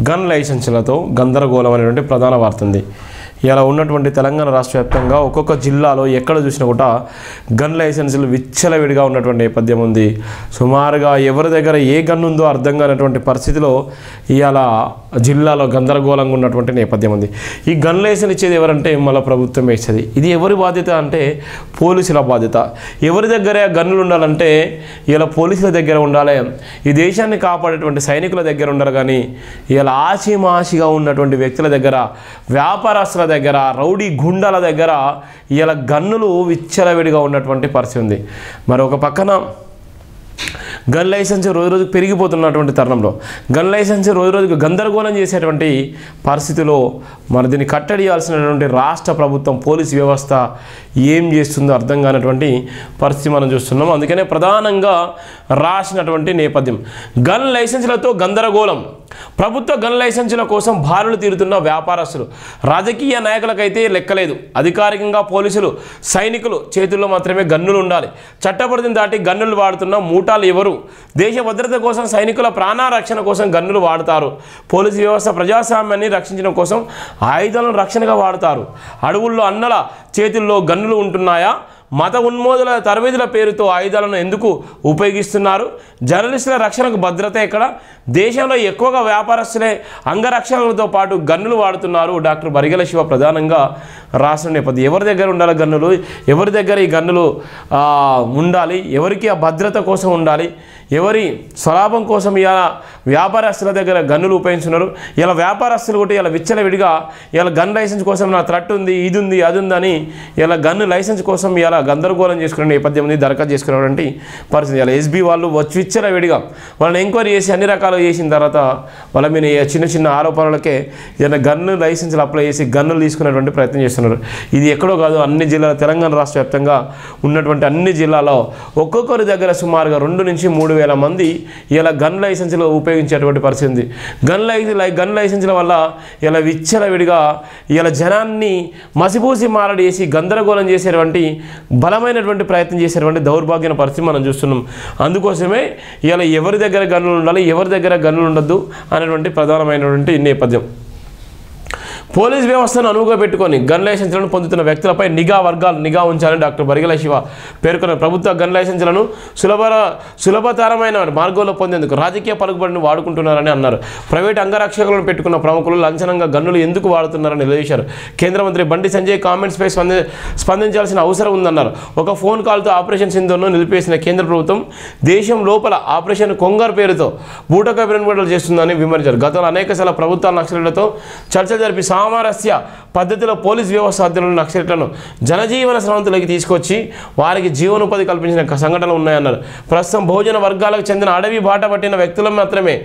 Gun లైసెన్సులతో గందరగోళం అనేటువంటి ప్రధాన వార్త ఉంది. ఇలా ఉన్నటువంటి తెలంగాణ రాష్ట్ర వ్యాప్తంగా ఒక్కొక్క జిల్లాలో ఎక్కడ చూసినా కూడా గన్ లైసెన్సులు విచ్చలవిడిగా ఉన్నటువంటి నేపథ్యం ఉంది. సుమారుగా ఎవరి దగ్గర ఏ గన్ ఉందో అర్థం కానటువంటి పరిస్థితిలో ఇవాళ జిల్లాలో గందరగోళంగా ఉన్నటువంటి నేపథ్యం ఉంది. ఈ గన్ లైసెన్స్ ఇచ్చేది ఎవరంటే మళ్ళీ ప్రభుత్వం ఇచ్చేది. ఇది ఎవరి బాధ్యత అంటే పోలీసుల బాధ్యత. ఎవరి దగ్గర గన్నులు ఉండాలంటే ఇలా పోలీసుల దగ్గర ఉండాలి, ఈ దేశాన్ని కాపాడేటువంటి సైనికుల దగ్గర ఉండాలి. కానీ ఇలా ఆచిమాచిగా ఉన్నటువంటి వ్యక్తుల దగ్గర, వ్యాపారస్తుల దగ్గర, రౌడీ గుండాల దగ్గర ఇలా గన్నులు విచ్చలవిడిగా ఉన్నటువంటి పరిస్థితి ఉంది. మరి ఒక పక్కన గన్ లైసెన్స్ రోజు రోజుకు పెరిగిపోతున్నటువంటి తరుణంలో గన్ లైసెన్స్ రోజు రోజుకు గందరగోళం చేసేటువంటి పరిస్థితిలో మరి దీన్ని కట్టడియాల్సినటువంటి రాష్ట్ర ప్రభుత్వం, పోలీసు వ్యవస్థ ఏం చేస్తుందో అర్థం కానటువంటి పరిస్థితి మనం చూస్తున్నాం. అందుకనే ప్రధానంగా రాసినటువంటి నేపథ్యం గన్ లైసెన్సులతో గందరగోళం. ప్రభుత్వ గన్ లైసెన్సుల కోసం బారులు తీరుతున్న వ్యాపారస్తులు. రాజకీయ నాయకులకైతే లెక్కలేదు. అధికారికంగా పోలీసులు, సైనికులు చేతుల్లో మాత్రమే గన్నులు ఉండాలి. చట్టపరిధిని దాటి గన్నులు వాడుతున్న మూటాలు ఎవరు? దేశ భద్రత కోసం, సైనికుల ప్రాణరక్షణ కోసం గన్నులు వాడతారు. పోలీసు వ్యవస్థ ప్రజాస్వామ్యాన్ని రక్షించడం కోసం ఆయుధాలను రక్షణగా వాడతారు. అడవుల్లో అన్నల చేతుల్లో గన్నులు ఉంటున్నాయా? మత ఉన్మోదుల తరవేదుల పేరుతో ఆయుధాలను ఎందుకు ఉపయోగిస్తున్నారు? జర్నలిస్టుల రక్షణకు భద్రత ఎక్కడ? దేశంలో ఎక్కువగా వ్యాపారస్తులే అంగరక్షణలతో పాటు గన్నులు వాడుతున్నారు. డాక్టర్ బరిగెల శివ ప్రధానంగా రాసిన నేపథ్యం. ఎవరి దగ్గర ఉండాలి గన్నులు? ఎవరి దగ్గర ఈ గన్నులు ఉండాలి? ఎవరికి ఆ భద్రత కోసం ఉండాలి? ఎవరి స్వలాభం కోసం ఇలా వ్యాపారస్తుల దగ్గర గన్నులు ఉపయోగిస్తున్నారు? ఇలా వ్యాపారస్తులు కూడా ఇలా విచ్చలవిడిగా ఇలా గన్ లైసెన్స్ కోసం నా థ్రెట్ ఉంది, ఇది ఉంది, అది ఉందని ఇలా గన్ను లైసెన్స్ కోసం ఇలా గందరగోళం చేసుకునే నేపథ్యం ఉంది. దరఖాస్తు చేసుకునేటువంటి పరిస్థితి. ఇలా ఎస్బీ వాళ్ళు విచ్చలవిడిగా వాళ్ళని ఎంక్వైరీ చేసి అన్ని రకాలు చేసిన తర్వాత వాళ్ళ మీద చిన్న చిన్న ఆరోపణలకే ఏదైనా గన్ను లైసెన్సులు అప్లై చేసి గన్నులు తీసుకునేటువంటి ప్రయత్నం చేస్తున్నారు. ఇది ఎక్కడో కాదు, అన్ని జిల్లాల తెలంగాణ రాష్ట్ర వ్యాప్తంగా ఉన్నటువంటి అన్ని జిల్లాలో ఒక్కొక్కరి దగ్గర సుమారుగా 2 నుంచి 3,000 మంది ఇలా గన్ లైసెన్సులు ఉపయోగించేటువంటి పరిస్థితి ఉంది. గన్ లైసెన్సుల వల్ల ఇలా విచ్చలవిడిగా ఇలా జనాన్ని మసిపూసి మారడేసి గందరగోళం చేసేటువంటి బలమైనటువంటి ప్రయత్నం చేసేటువంటి దౌర్భాగ్య పరిస్థితి మనం చూస్తున్నాం. అందుకోసమే ఇలా ఎవరి దగ్గర గన్నులు ఉండాలి, ఎవరి దగ్గర గన్నులు ఉండొద్దు అనేటువంటి ప్రధానమైనటువంటి నేపథ్యం. పోలీస్ వ్యవస్థను అనువుగా పెట్టుకొని గన్ లైసెన్సులను పొందుతున్న వ్యక్తులపై నిఘా ఉంచాలని డాక్టర్ బరిగెల శివ పేర్కొన్నారు. ప్రభుత్వ గన్ లైసెన్సులను సులభతరమైన మార్గంలో పొందేందుకు రాజకీయ పలుకుబడిని వాడుకుంటున్నారని అన్నారు. ప్రైవేట్ అంగరక్షకులను పెట్టుకున్న ప్రముఖులు లంచనంగా గన్నులు ఎందుకు వాడుతున్నారని నిలదీశారు. కేంద్ర మంత్రి బండి సంజయ్ కామెంట్స్పై స్పందించాల్సిన అవసరం ఉందన్నారు. ఒక ఫోన్ కాల్తో ఆపరేషన్ సింధూర్ను నిలిపేసిన కేంద్ర ప్రభుత్వం దేశం లోపల ఆపరేషన్ కొంగర్ పేరుతో బూటక పెరుగుబడులు చేస్తుందని విమర్శించారు. గతంలో అనేకసార్లు ప్రభుత్వాల నక్సలైట్లతో చర్చలు జరిపి సామరస్య పద్ధతిలో పోలీస్ వ్యవస్థ అధ్యయనంలో నక్సలైట్లను జనజీవన స్రవంతిలోకి తీసుకొచ్చి వారికి జీవనోపాధి కల్పించిన సంఘటనలు ఉన్నాయన్నారు. ప్రస్తుతం బహుజన వర్గాలకు చెందిన అడవి బాట పట్టిన వ్యక్తులు మాత్రమే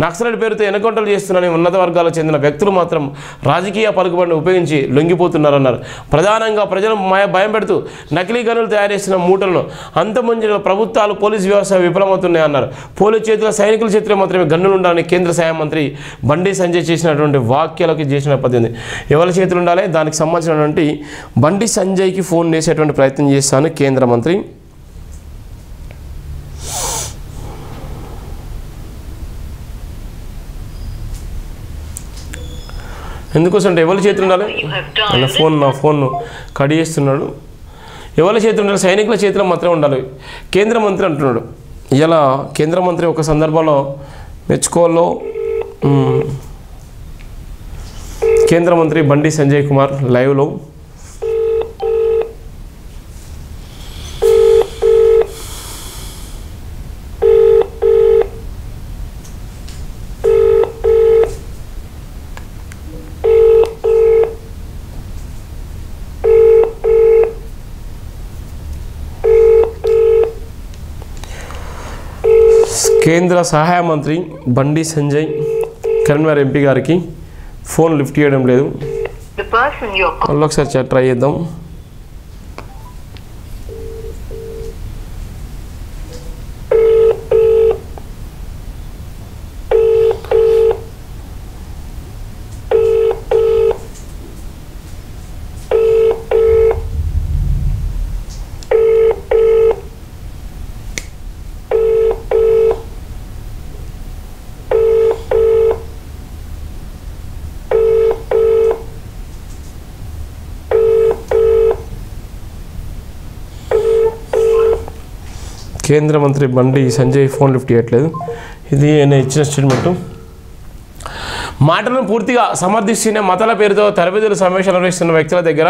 నక్సలైట్ పేరుతో ఎన్కౌంటర్లు చేస్తున్నారని, ఉన్నత వర్గాలకు చెందిన వ్యక్తులు మాత్రం రాజకీయ పలుకుబడిని ఉపయోగించి లొంగిపోతున్నారన్నారు. ప్రధానంగా ప్రజలను భయం పెడుతూ నకిలీ గనులు తయారు చేసిన మూటలను అంతమొందిన ప్రభుత్వాలు, పోలీస్ వ్యవస్థ విఫలమవుతున్నాయన్నారు. పోలీసు చేతుల, సైనికుల చేతిలో మాత్రమే గన్నులు ఉండాలని కేంద్ర సహాయ మంత్రి బండి సంజయ్ చేసినటువంటి వ్యాఖ్యలకు చేసిన పద్ధతి. ఎవరి చేతులు ఉండాలి? దానికి సంబంధించినటువంటి బండి సంజయ్కి ఫోన్ చేసేటువంటి ప్రయత్నం చేస్తాను కేంద్ర మంత్రి. ఎందుకోసం అంటే ఎవరి చేతులు ఉండాలి? నా ఫోన్ కట్ చేస్తున్నాడు. ఎవరి చేతులు ఉండాలి? సైనికుల చేతిలో మాత్రమే ఉండాలి కేంద్ర మంత్రి అంటున్నాడు. ఇలా కేంద్ర మంత్రి ఒక సందర్భంలో మెచ్చుకోల్లో కేంద్ర మంత్రి బండి సంజయ్ కుమార్ లైవ్లో కేంద్ర సహాయ మంత్రి బండి సంజయ్ కరీంనగర్ ఎంపీ గారికి ఫోన్ లిఫ్ట్ చేయడం లేదు. మళ్ళీ ఒకసారి ట్రై చేద్దాం. కేంద్ర మంత్రి బండి సంజయ్ ఫోన్ లిఫ్ట్ చేయట్లేదు. ఇది నేను ఇచ్చిన స్టేట్మెంటు. మాటలను పూర్తిగా సమర్థిస్తూనే మతాల పేరుతో తరబేదులు సమావేశాలు నిర్వహిస్తున్న వ్యక్తుల దగ్గర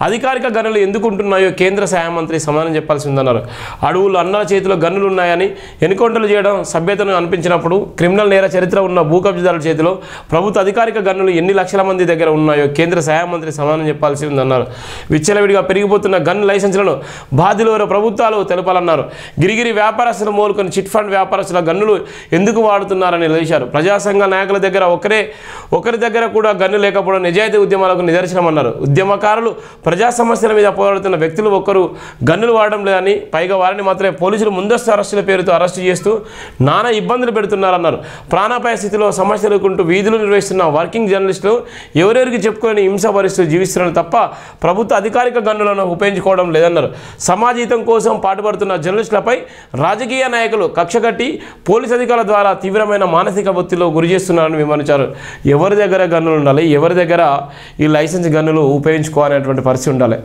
అధికారిక గన్నులు ఎందుకు ఉంటున్నాయో కేంద్ర సహాయ మంత్రి సమాధానం చెప్పాల్సి ఉందన్నారు. అడవులు అన్నల చేతిలో గన్నులు ఉన్నాయని ఎన్కౌంటర్లు చేయడం సభ్యతను అనిపించినప్పుడు క్రిమినల్ నేర చరిత్ర ఉన్న భూ కబ్జాదారుల చేతిలో ప్రభుత్వ అధికారిక గన్నులు ఎన్ని లక్షల మంది దగ్గర ఉన్నాయో కేంద్ర సహాయ మంత్రి సమాధానం చెప్పాల్సి ఉందన్నారు. విచ్చలవిడిగా పెరిగిపోతున్న గన్ లైసెన్సులను బాధ్యులు ప్రభుత్వాలు తెలపాలన్నారు. గిరిగిరి వ్యాపారస్తులు మోలుకొని చిట్ ఫండ్ వ్యాపారస్తుల గన్నులు ఎందుకు వాడుతున్నారని నిలదీశారు. ప్రజా సంఘ నాయకుల దగ్గర ఒకరి దగ్గర కూడా గన్ను లేకపోవడం నిజాయితీ ఉద్యమాలకు నిదర్శనం అన్నారు. ఉద్యమకారులు ప్రజా సమస్యల మీద పోరాడుతున్న వ్యక్తులు ఒక్కరు గన్నులు వాడడం లేదని, పైగా వారిని మాత్రమే పోలీసులు ముందస్తు అరెస్టుల పేరుతో అరెస్టు చేస్తూ నానా ఇబ్బందులు పెడుతున్నారన్నారు. ప్రాణాపాయ స్థితిలో సమస్యలు ఎదుర్కొంటూ వీధులు నిర్వహిస్తున్న వర్కింగ్ జర్నలిస్టులు ఎవరెవరికి చెప్పుకొని హింస భరిస్తూ జీవిస్తున్నారు తప్ప ప్రభుత్వ అధికారిక గన్నులను ఉపయోగించుకోవడం లేదన్నారు. సమాజహితం కోసం పాటుపడుతున్న జర్నలిస్టులపై రాజకీయ నాయకులు కక్షగట్టి పోలీసు అధికారుల ద్వారా తీవ్రమైన మానసిక ఒత్తిడిలో గురి చేస్తున్నారని విమర్శించారు. ఎవరి దగ్గర గన్నులు ఉండాలి, ఎవరి దగ్గర ఈ లైసెన్స్ గన్నులు ఉపయోగించుకోవాలనేటువంటి పరిస్థితి ఉండాలి.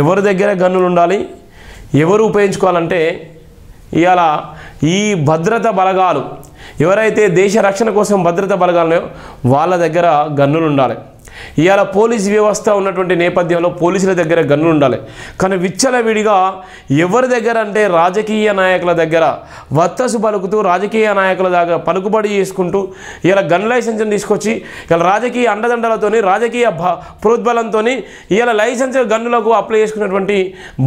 ఎవరి దగ్గర గన్నులు ఉండాలి, ఎవరు ఉపయోగించుకోవాలంటే ఇవాళ ఈ భద్రత బలగాలు ఎవరైతే దేశ రక్షణ కోసం భద్రత బలగాలనో వాళ్ళ దగ్గర గన్నులు ఉండాలి. ఇవాళ పోలీస్ వ్యవస్థ ఉన్నటువంటి నేపథ్యంలో పోలీసుల దగ్గర గన్నులు ఉండాలి. కానీ విచ్చలవిడిగా ఎవరి దగ్గర అంటే రాజకీయ నాయకుల దగ్గర వత్తసు పలుకుతూ రాజకీయ నాయకుల దగ్గర పలుకుబడి చేసుకుంటూ ఇలా గన్ లైసెన్స్ని తీసుకొచ్చి ఇలా రాజకీయ అండదండలతోని రాజకీయ ప్రోద్బలంతో ఇలా లైసెన్స్ గన్నులకు అప్లై చేసుకున్నటువంటి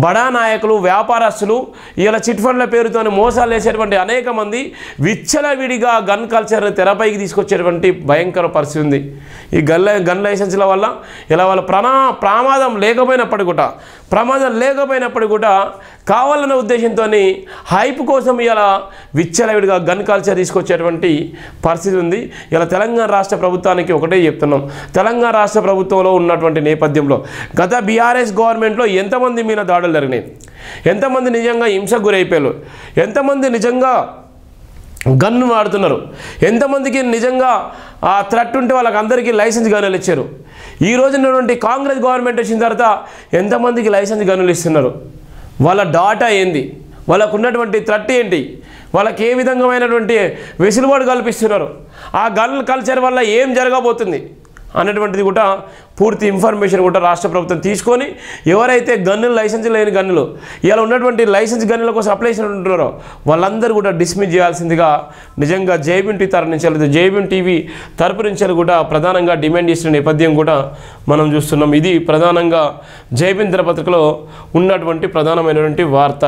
బడా నాయకులు వ్యాపారస్తులు ఇలా చిట్ ఫండ్ల పేరుతో మోసాలు వేసేటువంటి అనేక మంది విచ్చలవిడిగా గన్ కల్చర్ని తెరపైకి తీసుకొచ్చేటువంటి భయంకర పరిస్థితి ఉంది. ఈ గన్ లైసెన్స్ల వల్ల ఇలా వాళ్ళ ప్రమాదం లేకపోయినప్పటికీ కూడా కావాలన్న ఉద్దేశంతో హైప్ కోసం ఇలా విచ్చలవిడిగా గన్ కల్చర్ తీసుకొచ్చేటువంటి పరిస్థితి ఉంది. ఇలా తెలంగాణ రాష్ట్ర ప్రభుత్వానికి ఒకటే చెప్తున్నాం. తెలంగాణ రాష్ట్ర ప్రభుత్వంలో ఉన్నటువంటి నేపథ్యంలో గత బీఆర్ఎస్ గవర్నమెంట్లో ఎంతమంది మీద దాడులు జరిగినాయి, ఎంతమంది నిజంగా హింసకు గురైపోయారు, ఎంతమంది నిజంగా గన్ను వాడుతున్నారు, ఎంతమందికి నిజంగా ఆ థ్రెట్ ఉంటే వాళ్ళకి అందరికీ లైసెన్స్ గన్నులు ఇచ్చారు. ఈ రోజున్నటువంటి కాంగ్రెస్ గవర్నమెంట్ వచ్చిన తర్వాత ఎంతమందికి లైసెన్స్ గన్నులు ఇస్తున్నారు, వాళ్ళ డాటా ఏంది, వాళ్ళకు ఉన్నటువంటి థ్రెట్ ఏంటి, వాళ్ళకి ఏ విధమైనటువంటి వెసులుబాటు కల్పిస్తున్నారు, ఆ గన్ కల్చర్ వల్ల ఏం జరగబోతుంది అనేటువంటిది కూడా పూర్తి ఇన్ఫర్మేషన్ కూడా రాష్ట్ర ప్రభుత్వం తీసుకొని ఎవరైతే గన్నులు లైసెన్స్ లేని గన్నులు ఇలా ఉన్నటువంటి లైసెన్స్ గన్నుల కోసం అప్లై చేస్తున్నారో వాళ్ళందరూ కూడా డిస్మిస్ చేయాల్సిందిగా నిజంగా జైబీఎం టీవీ తరపు నుంచి జైబీఎం టీవీ తరపు నుంచి కూడా ప్రధానంగా డిమాండ్ చేసిన నేపథ్యం కూడా మనం చూస్తున్నాం. ఇది ప్రధానంగా జైబీఎం దినపత్రికలో ఉన్నటువంటి ప్రధానమైనటువంటి వార్త.